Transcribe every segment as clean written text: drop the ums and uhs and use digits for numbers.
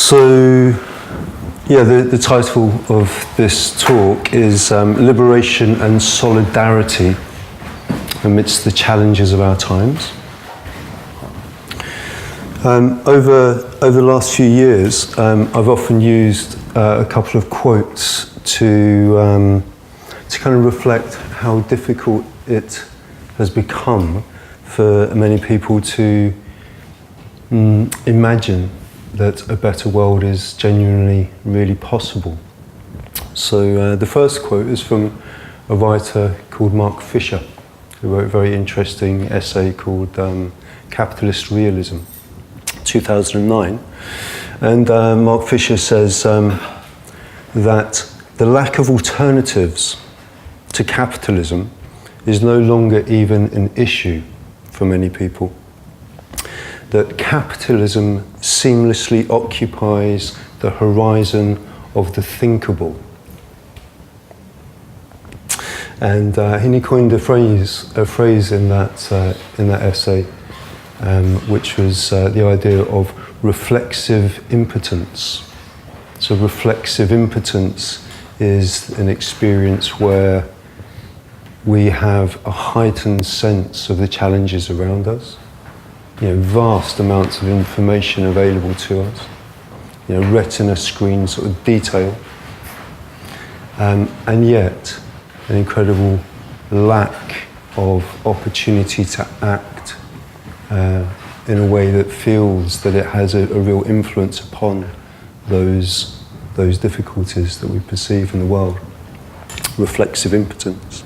So, yeah, the title of this talk is Liberation and Solidarity Amidst the Challenges of Our Times. Over the last few years, I've often used a couple of quotes to kind of reflect how difficult it has become for many people to imagine that a better world is genuinely really possible. So the first quote is from a writer called Mark Fisher, who wrote a very interesting essay called Capitalist Realism, 2009. And Mark Fisher says that the lack of alternatives to capitalism is no longer even an issue for many people. That capitalism seamlessly occupies the horizon of the thinkable. And he coined a phrase in that essay, which was the idea of reflexive impotence. So reflexive impotence is an experience where we have a heightened sense of the challenges around us. Vast amounts of information available to us, retina screen sort of detail, and yet an incredible lack of opportunity to act in a way that feels that it has a real influence upon those difficulties that we perceive in the world. Reflexive impotence.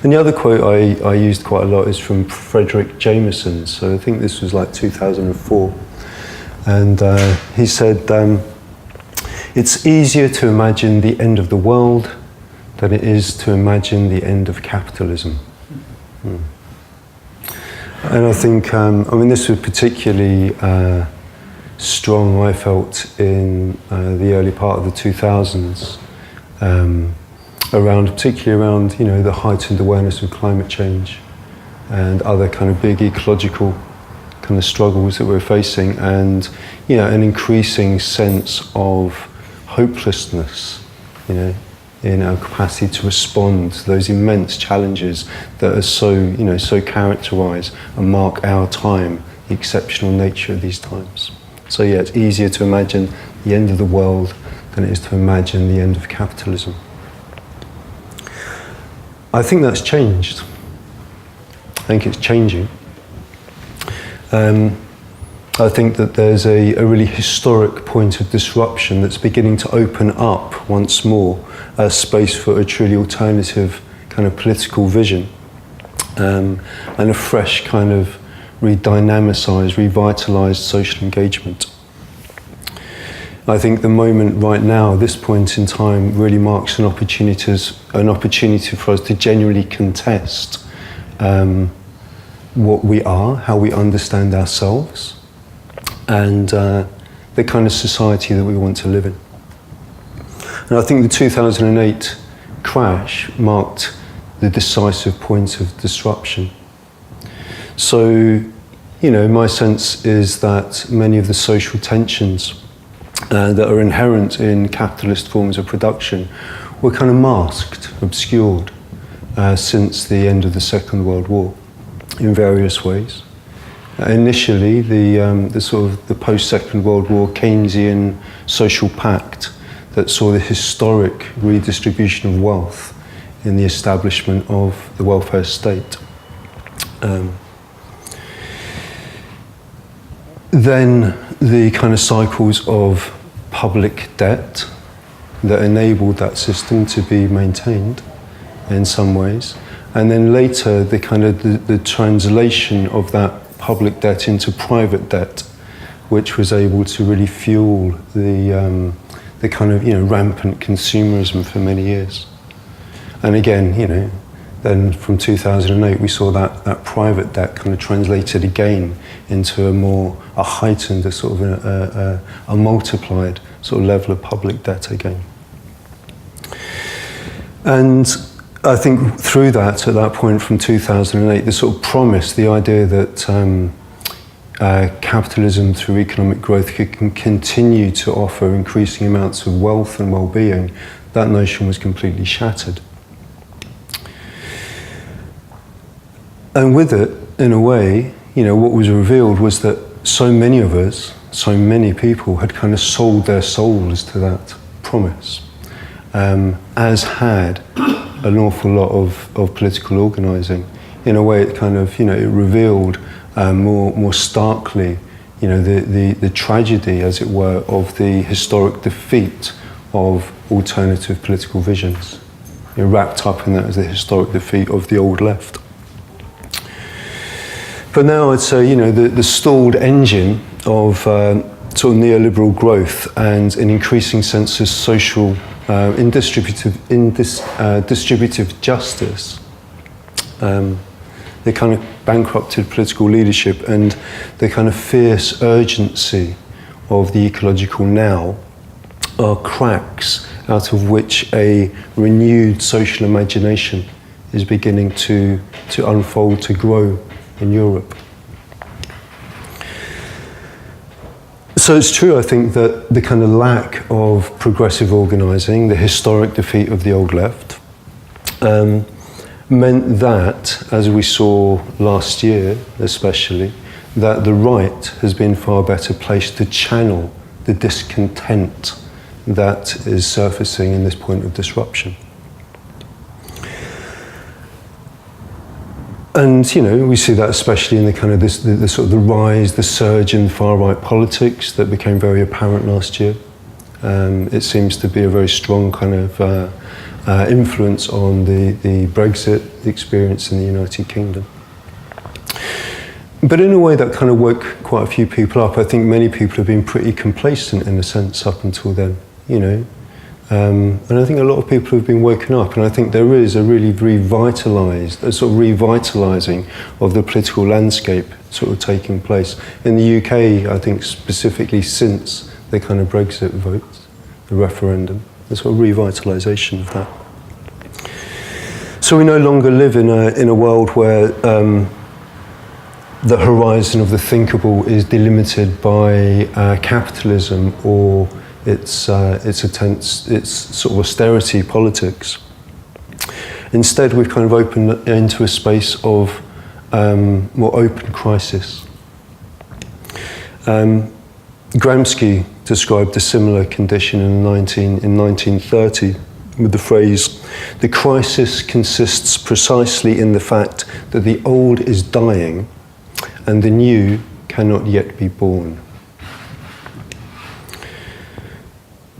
And the other quote I used quite a lot is from Frederick Jameson, so I think this was like 2004. And he said, it's easier to imagine the end of the world than it is to imagine the end of capitalism. And I think, this was particularly strong, I felt, in the early part of the 2000s. Particularly around, the heightened awareness of climate change and other kind of big ecological kind of struggles that we're facing, and an increasing sense of hopelessness, in our capacity to respond to those immense challenges that are so characterize and mark our time, the exceptional nature of these times. So yeah, it's easier to imagine the end of the world than it is to imagine the end of capitalism. I think that's changed. I think it's changing. I think that there's a really historic point of disruption that's beginning to open up once more a space for a truly alternative kind of political vision, and a fresh kind of redynamicized, revitalized social engagement. I think the moment right now, this point in time, really marks an opportunity for us to genuinely contest what we are, how we understand ourselves, and the kind of society that we want to live in. And I think the 2008 crash marked the decisive point of disruption. So, my sense is that many of the social tensions that are inherent in capitalist forms of production were kind of masked, obscured, since the end of the Second World War in various ways. Initially, the sort of the post-Second World War Keynesian social pact that saw the historic redistribution of wealth in the establishment of the welfare state. Then the kind of cycles of public debt that enabled that system to be maintained in some ways, and then later the kind of the translation of that public debt into private debt, which was able to really fuel the kind of rampant consumerism for many years. And again, then from 2008 we saw that private debt kind of translated again into a heightened, a multiplied sort of level of public debt again. And I think through that, at that point from 2008, the sort of promise, the idea that capitalism through economic growth can continue to offer increasing amounts of wealth and well-being, that notion was completely shattered. And with it, in a way, what was revealed was that so many of us, so many people had kind of sold their souls to that promise, as had an awful lot of political organising. In a way, it kind of, it revealed more starkly, the tragedy, as it were, of the historic defeat of alternative political visions. Wrapped up in that as the historic defeat of the old left. But now I'd say, the stalled engine of sort of neoliberal growth and an increasing sense of social distributive justice, the kind of bankrupted political leadership and the kind of fierce urgency of the ecological now are cracks out of which a renewed social imagination is beginning to unfold, to grow in Europe. So it's true, I think, that the kind of lack of progressive organising, the historic defeat of the old left, meant that, as we saw last year especially, that the right has been far better placed to channel the discontent that is surfacing in this point of disruption. And we see that especially in the kind of the sort of the rise, the surge in far-right politics that became very apparent last year. It seems to be a very strong kind of influence on the Brexit experience in the United Kingdom. But in a way that kind of woke quite a few people up. I think many people have been pretty complacent in a sense up until then, and I think a lot of people have been woken up, and I think there is a really revitalising of the political landscape sort of taking place. In the UK, I think specifically since the kind of Brexit vote, the referendum, the sort of revitalisation of that. So we no longer live in a world where the horizon of the thinkable is delimited by capitalism or its sort of austerity politics. Instead, we've kind of opened into a space of more open crisis. Gramsci described a similar condition in 1930 with the phrase, "The crisis consists precisely in the fact that the old is dying and the new cannot yet be born."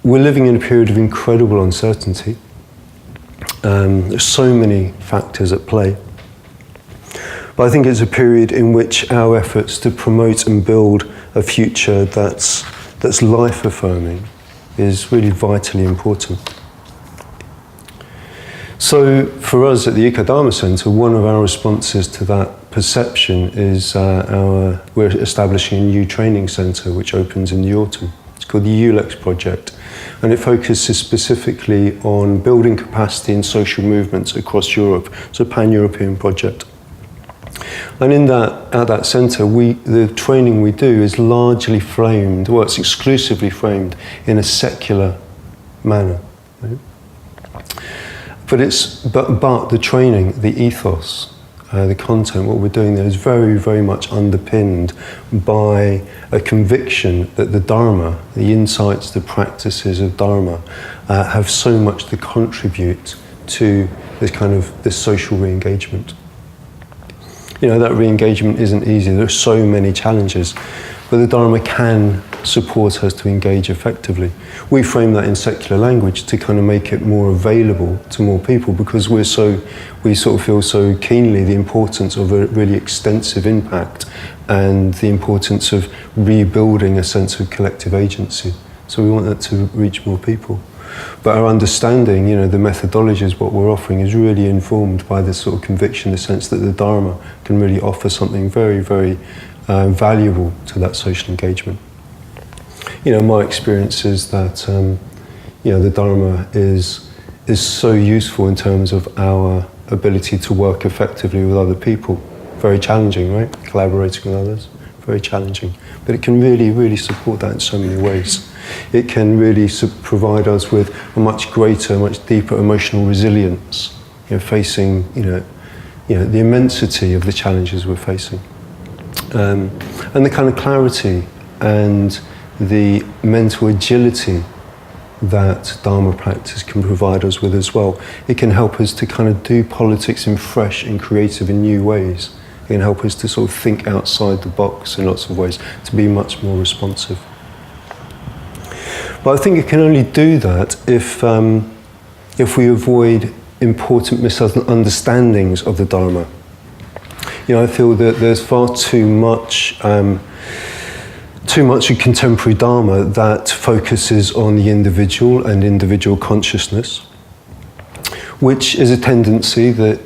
We're living in a period of incredible uncertainty. There's so many factors at play. But I think it's a period in which our efforts to promote and build a future that's life-affirming is really vitally important. So for us at the Ecodharma Centre, one of our responses to that perception is we're establishing a new training centre which opens in the autumn. It's called the ULEX project, and it focuses specifically on building capacity in social movements across Europe. It's a pan-European project. And at that centre, the training we do is largely framed, well, it's exclusively framed in a secular manner. Right? But the training, the ethos, the content, what we're doing there is very, very much underpinned by a conviction that the Dharma, the insights, the practices of Dharma, have so much to contribute to this social re-engagement. That re-engagement isn't easy. There are so many challenges, but the Dharma can support us to engage effectively. We frame that in secular language to kind of make it more available to more people, because we sort of feel so keenly the importance of a really extensive impact and the importance of rebuilding a sense of collective agency. So we want that to reach more people. But our understanding, the methodologies, what we're offering is really informed by this sort of conviction, the sense that the Dharma can really offer something very, very valuable to that social engagement. My experience is that, the Dharma is so useful in terms of our ability to work effectively with other people. Very challenging, right? Collaborating with others. very challenging. But it can really, really support that in so many ways. It can really provide us with a much greater, much deeper emotional resilience, facing, the immensity of the challenges we're facing. And the kind of clarity and the mental agility that Dharma practice can provide us with as well. It can help us to kind of do politics in fresh and creative and new ways. It can help us to sort of think outside the box in lots of ways, to be much more responsive. But I think it can only do that if we avoid important misunderstandings of the Dharma. I feel that there's far too much of contemporary Dharma that focuses on the individual and individual consciousness, which is a tendency that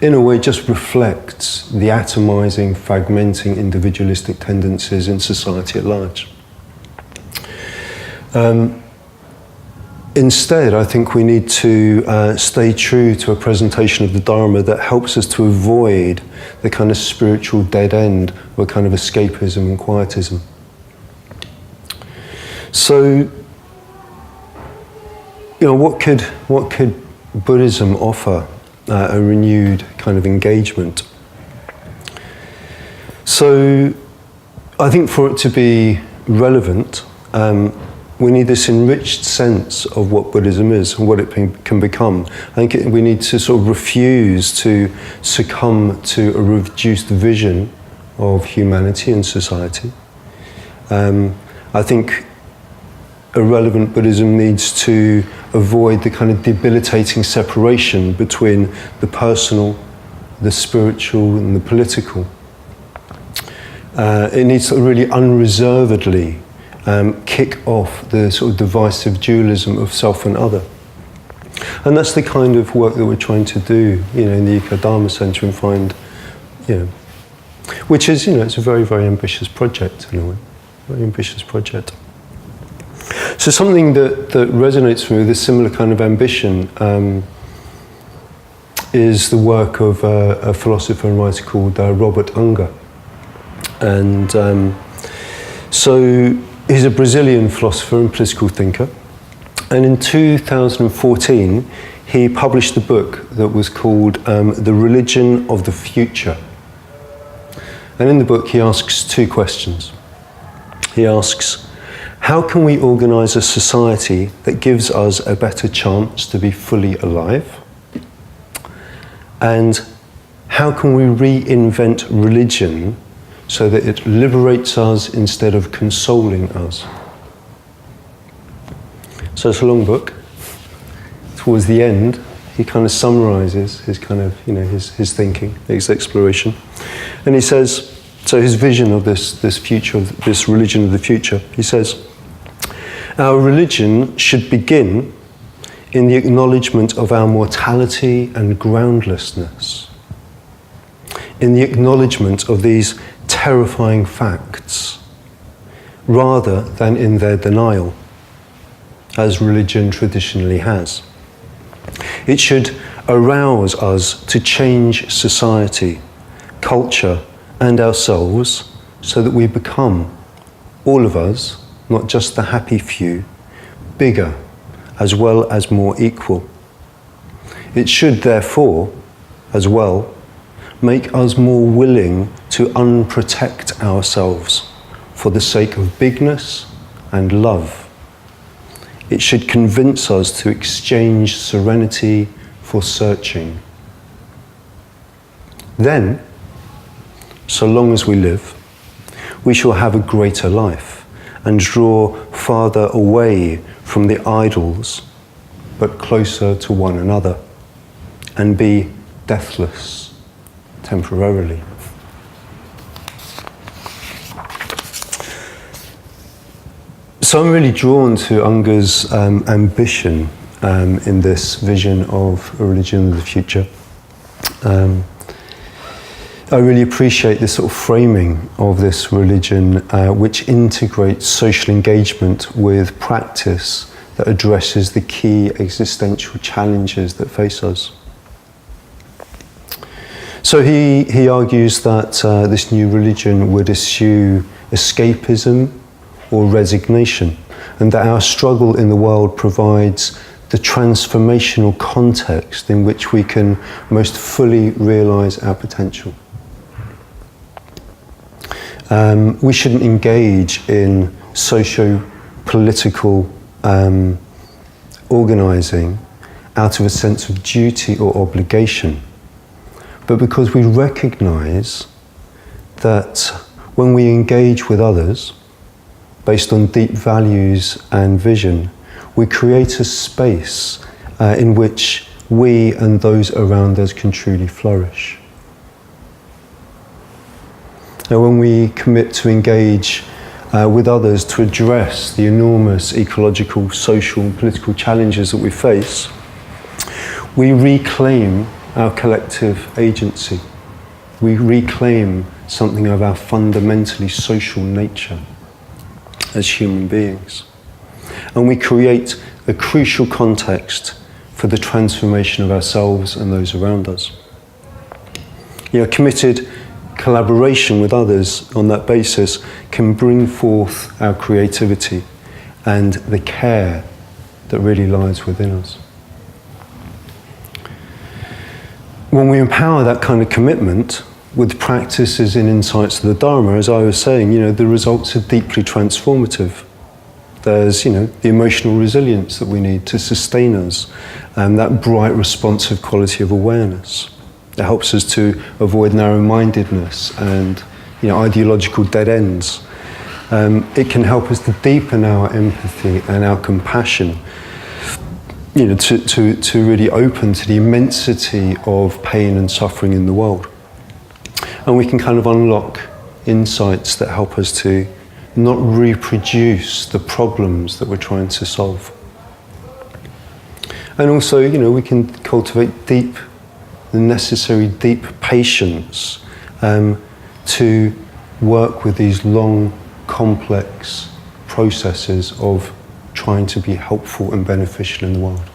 in a way just reflects the atomizing, fragmenting, individualistic tendencies in society at large. Instead, I think we need to stay true to a presentation of the Dharma that helps us to avoid the kind of spiritual dead end or kind of escapism and quietism. So, what could Buddhism offer a renewed kind of engagement? So, I think for it to be relevant, we need this enriched sense of what Buddhism is and what it can become. I think we need to sort of refuse to succumb to a reduced vision of humanity and society. I think a relevant Buddhism needs to avoid the kind of debilitating separation between the personal, the spiritual, and the political. It needs to really unreservedly kick off the sort of divisive dualism of self and other. And that's the kind of work that we're trying to do, in the Ecodharma Centre, and find, which is, it's a very, very ambitious project in a way, very ambitious project. So something that resonates for me with a similar kind of ambition is the work of a philosopher and writer called Robert Unger. And so he's a Brazilian philosopher and political thinker. And in 2014, he published a book that was called The Religion of the Future. And in the book, he asks two questions. He asks, how can we organise a society that gives us a better chance to be fully alive? And how can we reinvent religion so that it liberates us instead of consoling us? So it's a long book. Towards the end, he kind of summarises his kind of, his thinking, his exploration. And he says, so his vision of this future, of this religion of the future, he says, our religion should begin in the acknowledgement of our mortality and groundlessness, in the acknowledgement of these terrifying facts, rather than in their denial, as religion traditionally has. It should arouse us to change society, culture, and ourselves so that we become, all of us, not just the happy few, bigger as well as more equal. It should therefore, as well, make us more willing to unprotect ourselves for the sake of bigness and love. It should convince us to exchange serenity for searching. Then, so long as we live, we shall have a greater life and draw farther away from the idols, but closer to one another, and be deathless temporarily. So I'm really drawn to Unger's ambition in this vision of a religion of the future. I really appreciate this sort of framing of this religion which integrates social engagement with practice that addresses the key existential challenges that face us. So he argues that this new religion would eschew escapism or resignation, and that our struggle in the world provides the transformational context in which we can most fully realise our potential. We shouldn't engage in socio-political organising out of a sense of duty or obligation, but because we recognise that when we engage with others based on deep values and vision, we create a space in which we and those around us can truly flourish. Now, when we commit to engage with others to address the enormous ecological, social and political challenges that we face, we reclaim our collective agency. We reclaim something of our fundamentally social nature as human beings. And we create a crucial context for the transformation of ourselves and those around us. Committed collaboration with others on that basis can bring forth our creativity and the care that really lies within us. When we empower that kind of commitment with practices and insights of the Dharma, as I was saying, the results are deeply transformative. There's, the emotional resilience that we need to sustain us, and that bright, responsive quality of awareness. It helps us to avoid narrow-mindedness and, ideological dead ends. It can help us to deepen our empathy and our compassion, to really open to the immensity of pain and suffering in the world. And we can kind of unlock insights that help us to not reproduce the problems that we're trying to solve. And also, we can cultivate the necessary deep patience to work with these long, complex processes of trying to be helpful and beneficial in the world.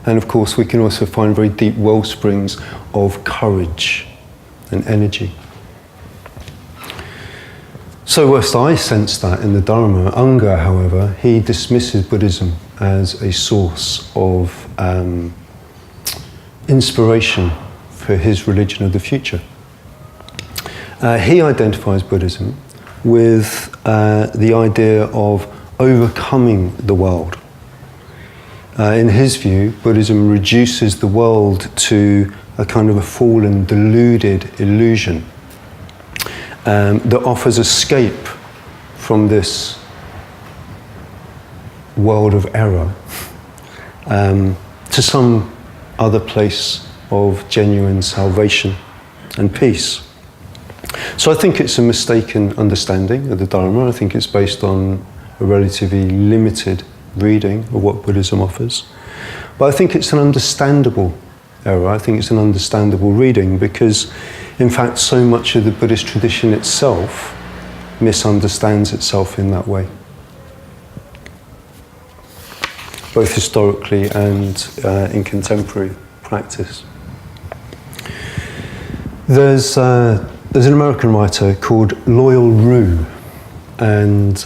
And of course, we can also find very deep well springs of courage and energy. So whilst I sense that in the Dharma, Anga, however, he dismisses Buddhism as a source of inspiration for his religion of the future. He identifies Buddhism with the idea of overcoming the world. In his view, Buddhism reduces the world to a kind of a fallen, deluded illusion that offers escape from this world of error to some other place of genuine salvation and peace. So I think it's a mistaken understanding of the Dharma. I think it's based on a relatively limited reading of what Buddhism offers. But I think it's an understandable error. I think it's an understandable reading because, in fact, so much of the Buddhist tradition itself misunderstands itself in that way, both historically and in contemporary practice. There's an American writer called Loyal Rue, and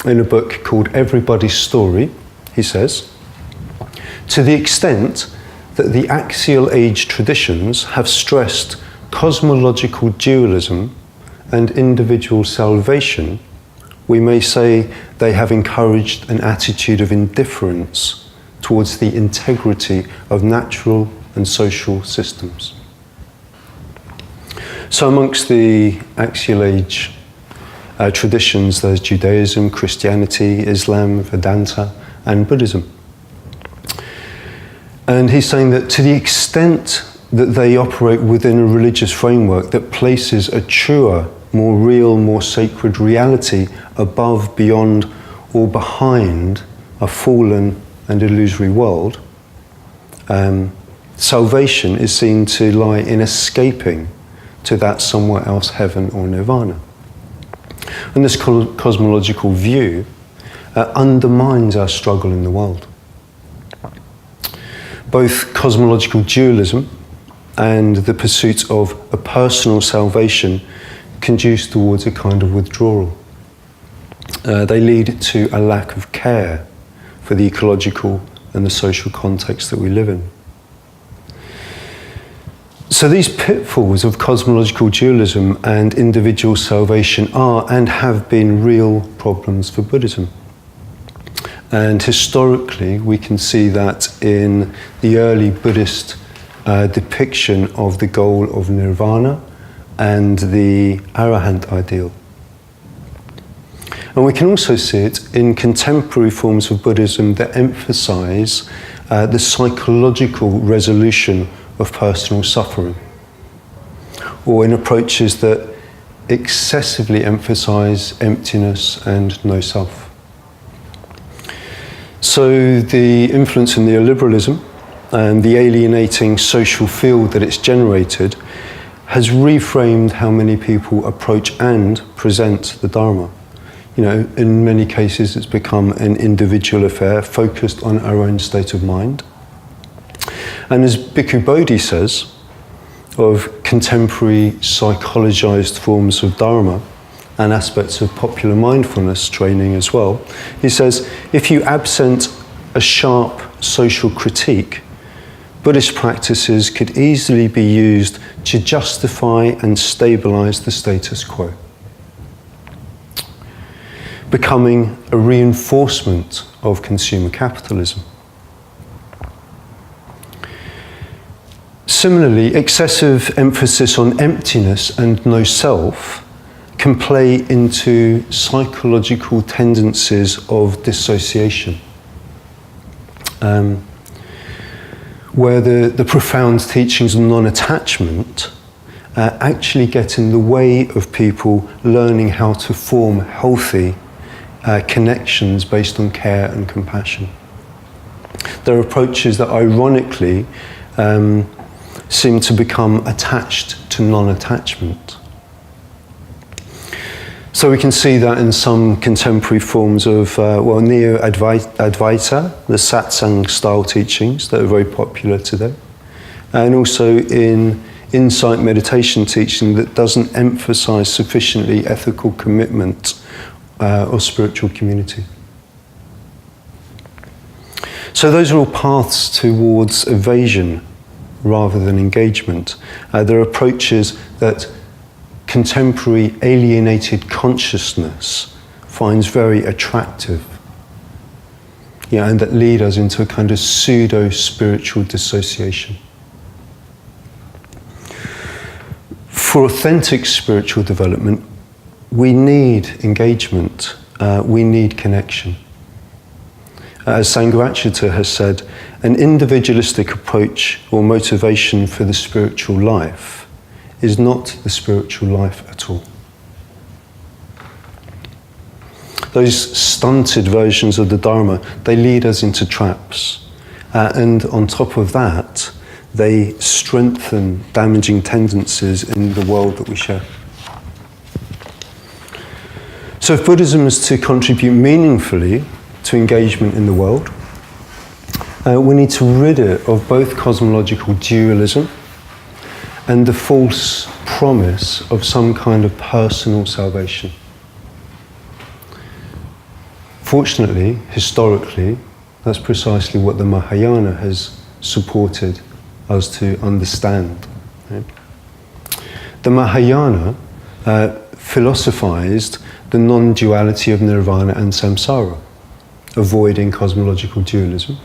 in a book called Everybody's Story, he says, to the extent that the axial age traditions have stressed cosmological dualism and individual salvation, we may say they have encouraged an attitude of indifference towards the integrity of natural and social systems. So amongst the axial age traditions, there's Judaism, Christianity, Islam, Vedanta, and Buddhism. And he's saying that to the extent that they operate within a religious framework that places a truer, more real, more sacred reality above, beyond, or behind a fallen and illusory world, salvation is seen to lie in escaping to that somewhere else, heaven or nirvana. And this cosmological view undermines our struggle in the world. Both cosmological dualism and the pursuit of a personal salvation conduce towards a kind of withdrawal. They lead to a lack of care for the ecological and the social context that we live in. So these pitfalls of cosmological dualism and individual salvation are and have been real problems for Buddhism. And historically, we can see that in the early Buddhist depiction of the goal of nirvana and the arahant ideal. And we can also see it in contemporary forms of Buddhism that emphasize the psychological resolution of personal suffering, or in approaches that excessively emphasize emptiness and no self. So the influence in neoliberalism and the alienating social field that it's generated has reframed how many people approach and present the Dharma. You know, in many cases it's become an individual affair focused on our own state of mind. And as Bhikkhu Bodhi says of contemporary psychologized forms of Dharma and aspects of popular mindfulness training as well, he says, if you absent a sharp social critique, Buddhist practices could easily be used to justify and stabilize the status quo, becoming a reinforcement of consumer capitalism. Similarly, excessive emphasis on emptiness and no self can play into psychological tendencies of dissociation, where the profound teachings of non-attachment actually get in the way of people learning how to form healthy connections based on care and compassion. There are approaches that ironically seem to become attached to non-attachment. So we can see that in some contemporary forms of Neo-Advaita, the satsang style teachings that are very popular today, and also in insight meditation teaching that doesn't emphasize sufficiently ethical commitment or spiritual community. So those are all paths towards evasion rather than engagement. There are approaches that contemporary alienated consciousness finds very attractive, and that lead us into a kind of pseudo-spiritual dissociation. For authentic spiritual development, we need engagement, we need connection. As Sangha has said, an individualistic approach or motivation for the spiritual life is not the spiritual life at all. Those stunted versions of the Dharma, they lead us into traps. And on top of that, they strengthen damaging tendencies in the world that we share. So if Buddhism is to contribute meaningfully to engagement in the world, we need to rid it of both cosmological dualism and the false promise of some kind of personal salvation. Fortunately, historically, that's precisely what the Mahayana has supported us to understand. Right? The Mahayana philosophized the non-duality of nirvana and samsara, avoiding cosmological dualism,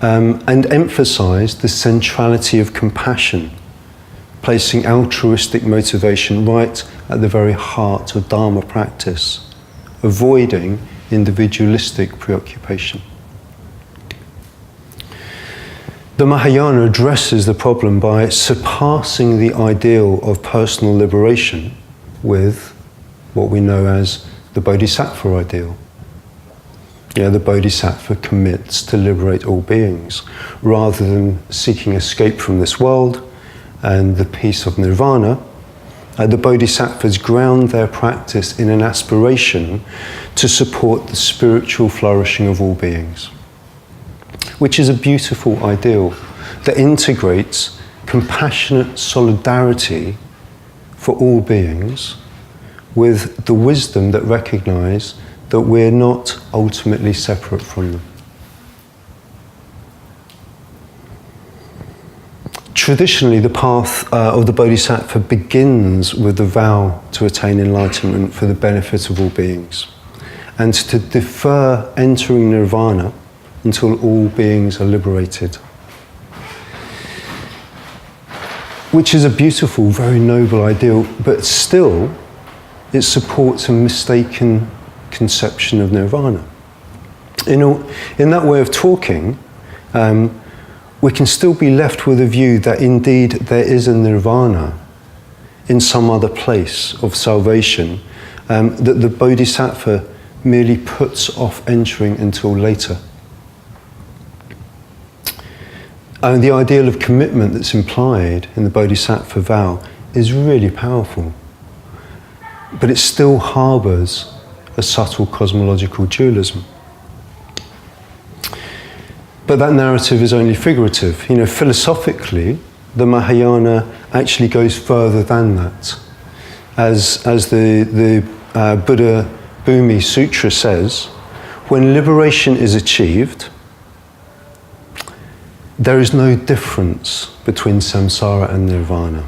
and emphasized the centrality of compassion, placing altruistic motivation right at the very heart of Dharma practice, avoiding individualistic preoccupation. The Mahayana addresses the problem by surpassing the ideal of personal liberation with what we know as the Bodhisattva ideal. The Bodhisattva commits to liberate all beings. Rather than seeking escape from this world and the peace of nirvana, the Bodhisattvas ground their practice in an aspiration to support the spiritual flourishing of all beings, which is a beautiful ideal that integrates compassionate solidarity for all beings with the wisdom that recognise that we're not ultimately separate from them. Traditionally, the path of the Bodhisattva begins with the vow to attain enlightenment for the benefit of all beings, and to defer entering nirvana until all beings are liberated. Which is a beautiful, very noble ideal, but still it supports a mistaken conception of nirvana. In that way of talking, we can still be left with a view that indeed there is a nirvana in some other place of salvation, that the Bodhisattva merely puts off entering until later. And the ideal of commitment that's implied in the Bodhisattva vow is really powerful, but it still harbours a subtle cosmological dualism. But that narrative is only figurative. Philosophically, the Mahayana actually goes further than that. As the Buddha Bhumi Sutra says, when liberation is achieved, there is no difference between samsara and nirvana.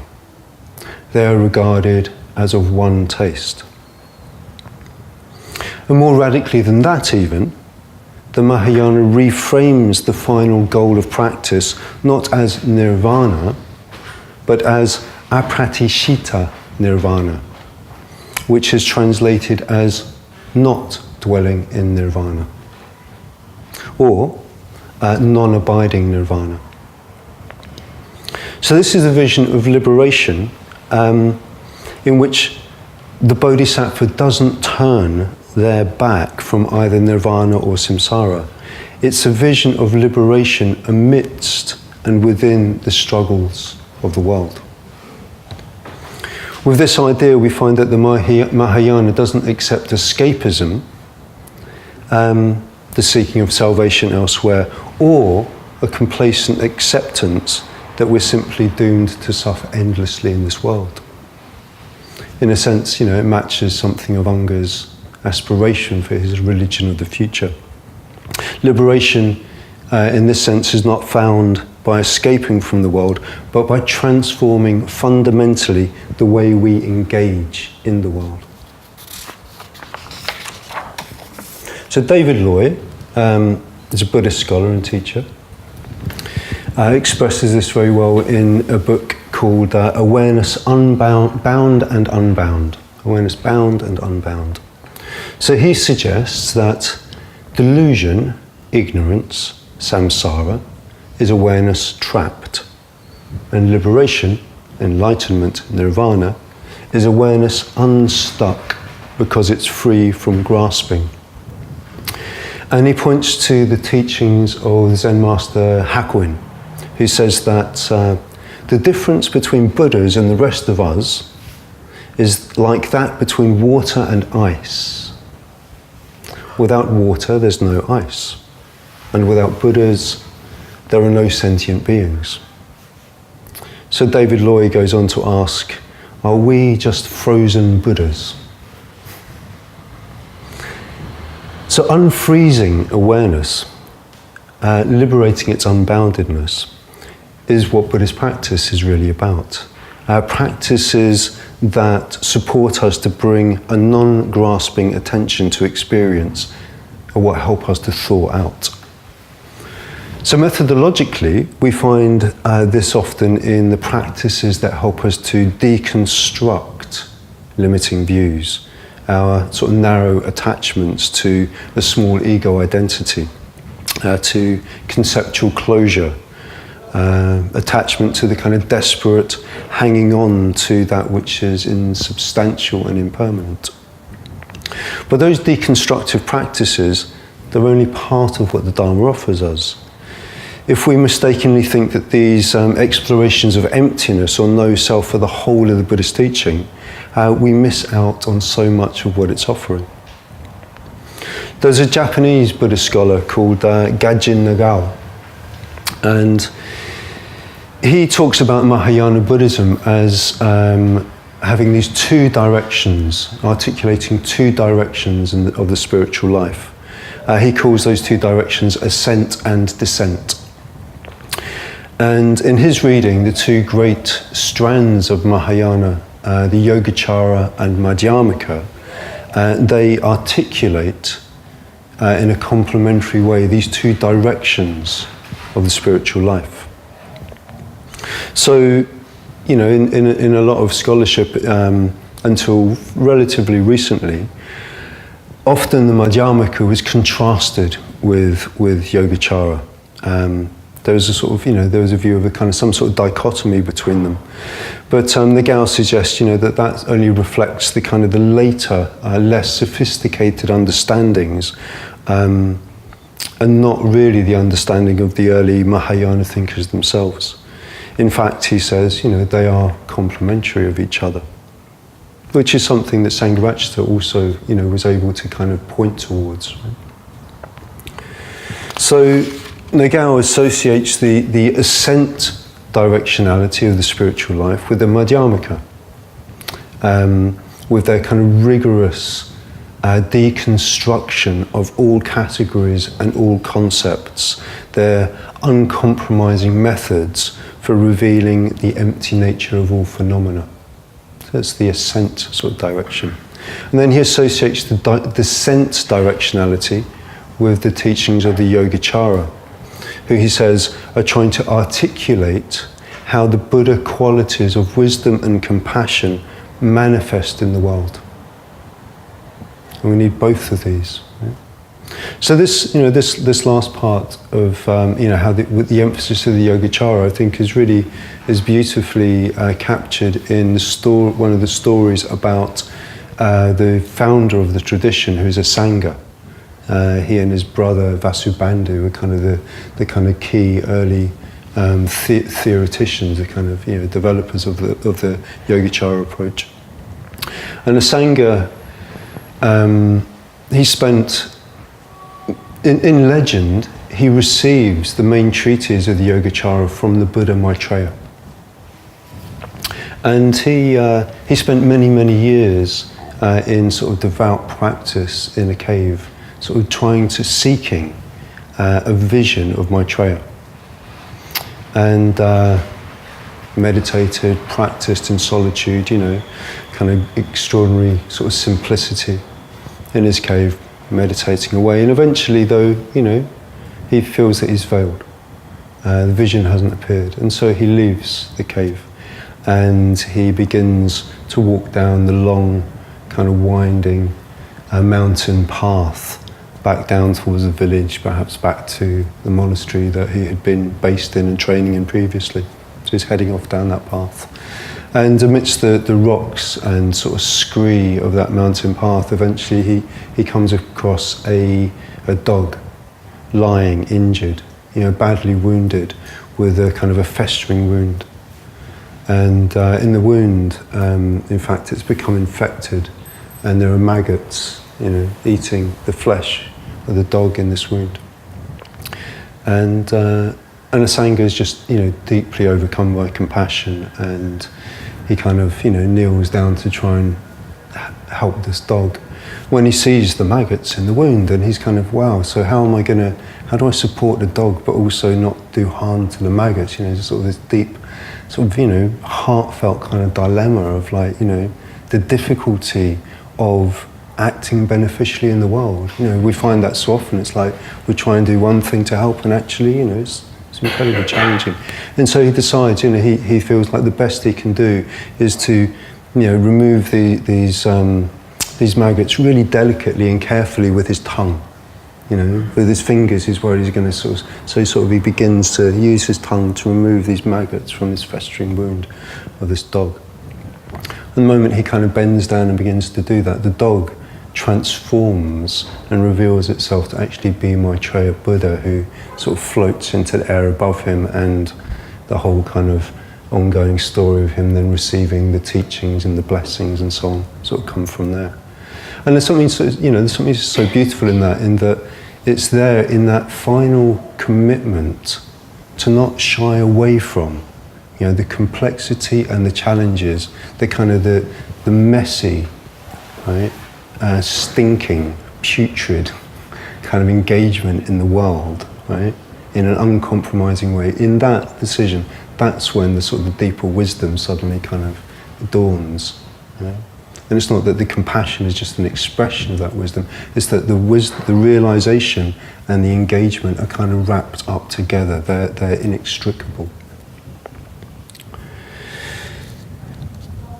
They are regarded as of one taste. And more radically than that even, the Mahayana reframes the final goal of practice not as nirvana, but as apratishita nirvana, which is translated as not dwelling in nirvana, or non-abiding nirvana. So this is a vision of liberation in which the Bodhisattva doesn't turn their back from either nirvana or samsara. It's a vision of liberation amidst and within the struggles of the world. With this idea, we find that the Mahayana doesn't accept escapism, the seeking of salvation elsewhere, or a complacent acceptance that we're simply doomed to suffer endlessly in this world. In a sense, it matches something of Anga's aspiration for his religion of the future. Liberation, in this sense, is not found by escaping from the world, but by transforming fundamentally the way we engage in the world. So David Loy is a Buddhist scholar and teacher. Expresses this very well in a book called Awareness Bound and Unbound. Awareness Bound and Unbound. So he suggests that delusion, ignorance, samsara, is awareness trapped. And liberation, enlightenment, nirvana, is awareness unstuck because it's free from grasping. And he points to the teachings of Zen master Hakuin, who says that the difference between Buddhas and the rest of us is like that between water and ice. Without water, there's no ice. And without Buddhas, there are no sentient beings. So David Loy goes on to ask, are we just frozen Buddhas? So unfreezing awareness, liberating its unboundedness, is what Buddhist practice is really about. Practices that support us to bring a non-grasping attention to experience are what help us to thaw out. So methodologically, we find this often in the practices that help us to deconstruct limiting views, our sort of narrow attachments to a small ego identity, to conceptual closure, attachment to the kind of desperate hanging on to that which is insubstantial and impermanent. But those deconstructive practices, they're only part of what the Dharma offers us. If we mistakenly think that these explorations of emptiness or no self are the whole of the Buddhist teaching, we miss out on so much of what it's offering. There's a Japanese Buddhist scholar called Gajin Nagao, and he talks about Mahayana Buddhism as having these two directions, articulating two directions of the spiritual life. He calls those two directions ascent and descent. And in his reading, the two great strands of Mahayana, the Yogacara and Madhyamaka, they articulate in a complementary way these two directions of the spiritual life. So, you know, in a lot of scholarship until relatively recently, often the Madhyamaka was contrasted with Yogacara. There was a sort of, you know, there was a view of a kind of some sort of dichotomy between them. But the Tao suggests, you know, that only reflects the kind of the later, less sophisticated understandings, and not really the understanding of the early Mahayana thinkers themselves. In fact, he says, you know, they are complementary of each other, which is something that Sangha also, you know, was able to kind of point towards. Right? So Nagao associates the ascent directionality of the spiritual life with the Madhyamaka, with their kind of rigorous deconstruction of all categories and all concepts, their uncompromising methods for revealing the empty nature of all phenomena. So that's the ascent sort of direction. And then he associates the descent directionality with the teachings of the Yogacara, who he says are trying to articulate how the Buddha qualities of wisdom and compassion manifest in the world. And we need both of these. Right? So this, you know, this last part of, you know, how with the emphasis of the Yogacara, I think is beautifully captured in the one of the stories about the founder of the tradition, who is a Sangha. He and his brother Vasubandhu were kind of the kind of key early theoreticians, the kind of, you know, developers of the Yogacara approach. And the Sangha, he spent in legend, he receives the main treatise of the Yogacara from the Buddha Maitreya, and he spent many years in sort of devout practice in a cave, sort of seeking a vision of Maitreya, and meditated, practiced in solitude, you know, kind of extraordinary sort of simplicity in his cave, meditating away. And eventually, though, you know, he feels that he's failed. The vision hasn't appeared, and so he leaves the cave, and he begins to walk down the long, kind of winding mountain path back down towards the village, perhaps back to the monastery that he had been based in and training in previously. So he's heading off down that path. And amidst the rocks and sort of scree of that mountain path, eventually he comes across a dog lying injured, you know, badly wounded, with a kind of a festering wound. And in the wound, in fact, it's become infected, and there are maggots, you know, eating the flesh of the dog in this wound. And a Sangha is just, you know, deeply overcome by compassion, and he kind of, you know, kneels down to try and help this dog when he sees the maggots in the wound, and he's kind of, wow, so how do I support the dog but also not do harm to the maggots? You know, sort of this deep, sort of, you know, heartfelt kind of dilemma of, like, you know, the difficulty of acting beneficially in the world. You know, we find that so often. It's like we try and do one thing to help, and actually, you know, it's incredibly challenging. And so he decides, you know, he feels like the best he can do is to, you know, remove these maggots really delicately and carefully with his tongue. You know, with his fingers is where he's going to he begins to use his tongue to remove these maggots from this festering wound of this dog. And the moment he kind of bends down and begins to do that, the dog transforms and reveals itself to actually be Maitreya Buddha, who sort of floats into the air above him, and the whole kind of ongoing story of him then receiving the teachings and the blessings and so on sort of come from there. And there's something so beautiful in that it's there in that final commitment to not shy away from You know, the complexity and the challenges, the kind of the messy, right, stinking, putrid kind of engagement in the world, right, in an uncompromising way. In that decision, that's when the sort of the deeper wisdom suddenly kind of dawns. You know? And it's not that the compassion is just an expression of that wisdom, it's that the realization and the engagement are kind of wrapped up together. They're inextricable.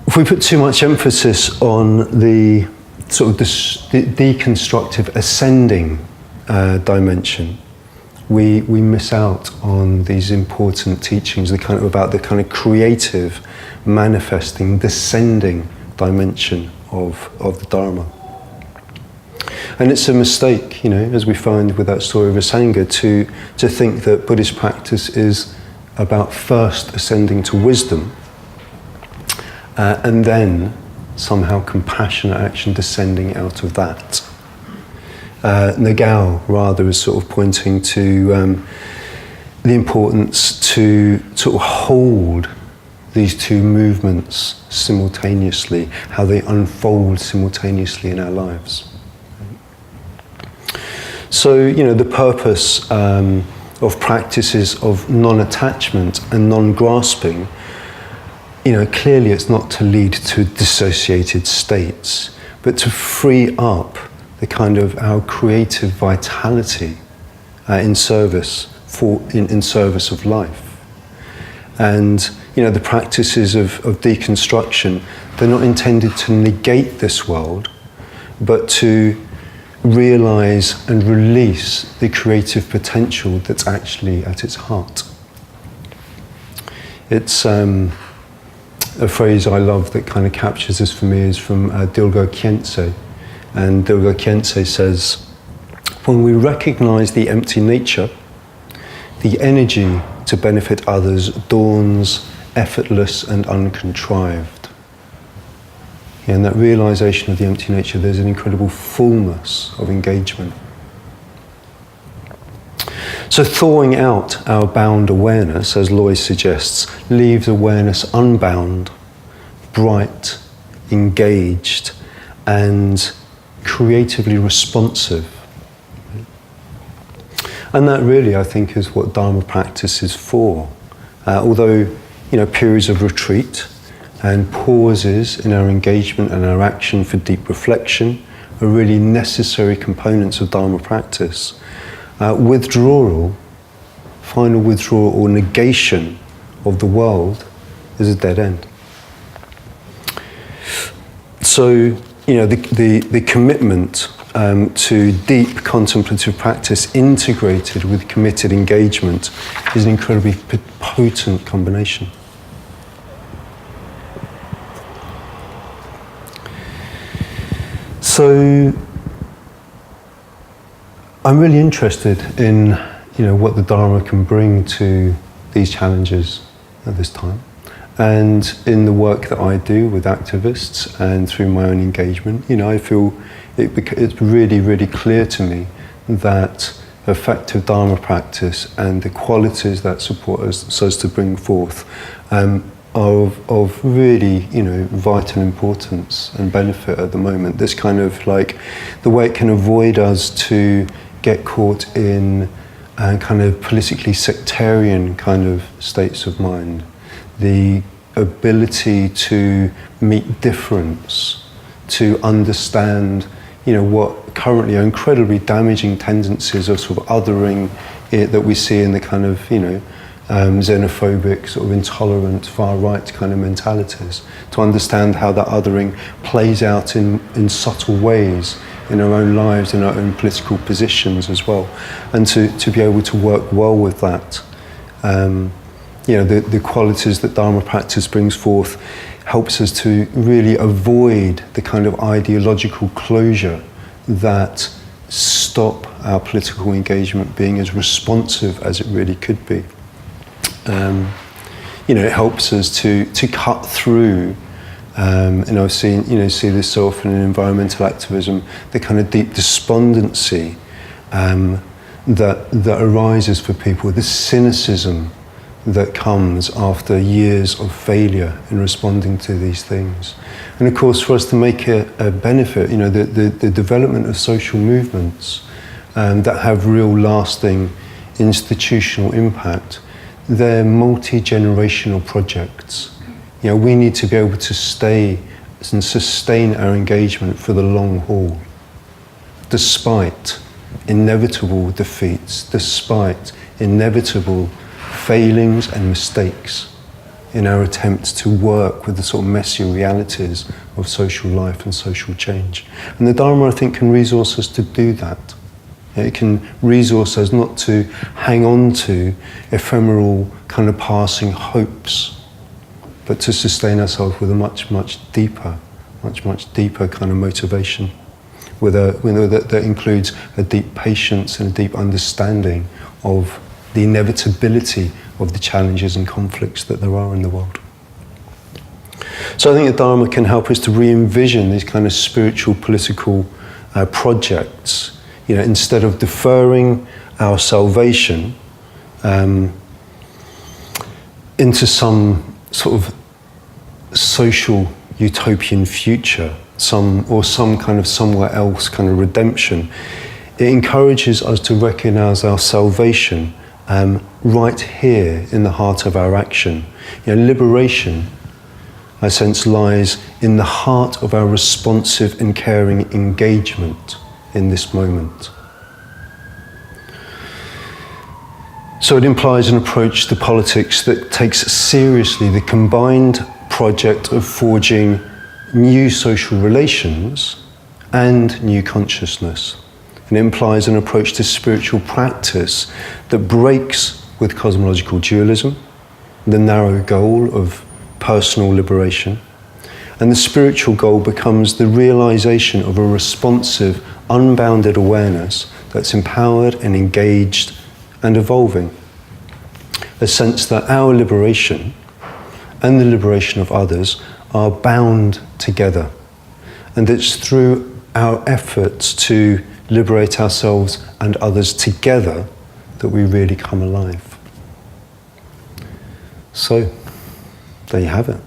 If we put too much emphasis on the sort of the deconstructive ascending dimension, we miss out on these important teachings, about the kind of creative, manifesting, descending dimension of the Dharma. And it's a mistake, you know, as we find with that story of a Sangha, to think that Buddhist practice is about first ascending to wisdom and then somehow compassionate action descending out of that. Nagao rather is sort of pointing to the importance to sort of hold these two movements simultaneously, how they unfold simultaneously in our lives. So, you know, the purpose of practices of non-attachment and non-grasping, you know, clearly it's not to lead to dissociated states, but to free up the kind of our creative vitality in service of life. And, you know, the practices of deconstruction, they're not intended to negate this world, but to realize and release the creative potential that's actually at its heart. It's a phrase I love that kind of captures this for me is from Dilgo Khyentse. And Dilgo Khyentse says, when we recognize the empty nature, the energy to benefit others dawns effortless and uncontrived. Yeah, in that realization of the empty nature, there's an incredible fullness of engagement. So thawing out our bound awareness, as Loy suggests, leaves awareness unbound, bright, engaged, and creatively responsive. And that really, I think, is what Dharma practice is for. Although, you know, periods of retreat and pauses in our engagement and our action for deep reflection are really necessary components of Dharma practice. Withdrawal, final withdrawal or negation of the world is a dead end. So, you know, the commitment to deep contemplative practice integrated with committed engagement is an incredibly potent combination. So I'm really interested in, you know, what the Dharma can bring to these challenges at this time. And in the work that I do with activists and through my own engagement, you know, I feel it's really, really clear to me that effective Dharma practice and the qualities that support us so as to bring forth are of really, you know, vital importance and benefit at the moment. This kind of like the way it can avoid us to get caught in kind of politically sectarian kind of states of mind. The ability to meet difference, to understand, you know, what currently are incredibly damaging tendencies of sort of othering it that we see in the kind of, you know, xenophobic, sort of intolerant, far-right kind of mentalities. To understand how that othering plays out in subtle ways in our own lives, in our own political positions as well, and to be able to work well with that. You know, the qualities that Dharma practice brings forth helps us to really avoid the kind of ideological closure that stop our political engagement being as responsive as it really could be. You know, it helps us to cut through, and I've seen, you know, see this so often in environmental activism, the kind of deep despondency that arises for people, the cynicism that comes after years of failure in responding to these things. And of course, for us to make it a benefit, the development of social movements that have real lasting institutional impact, they're multi-generational projects. We need to be able to stay and sustain our engagement for the long haul, despite inevitable defeats, despite inevitable failings and mistakes in our attempts to work with the sort of messy realities of social life and social change. And the Dharma, I think, can resource us to do that. It can resource us not to hang on to ephemeral kind of passing hopes, but to sustain ourselves with a much deeper kind of motivation, that includes a deep patience and a deep understanding of the inevitability of the challenges and conflicts that there are in the world. So I think the Dharma can help us to re-envision these kind of spiritual, political projects, instead of deferring our salvation into some sort of social utopian future, some kind of somewhere else kind of redemption. It encourages us to recognize our salvation right here in the heart of our action. Liberation, I sense, lies in the heart of our responsive and caring engagement in this moment. So it implies an approach to politics that takes seriously the combined project of forging new social relations and new consciousness. It implies an approach to spiritual practice that breaks with cosmological dualism, the narrow goal of personal liberation, and the spiritual goal becomes the realization of a responsive, unbounded awareness that's empowered and engaged and evolving. A sense that our liberation and the liberation of others are bound together. And it's through our efforts to liberate ourselves and others together that we really come alive. So, there you have it.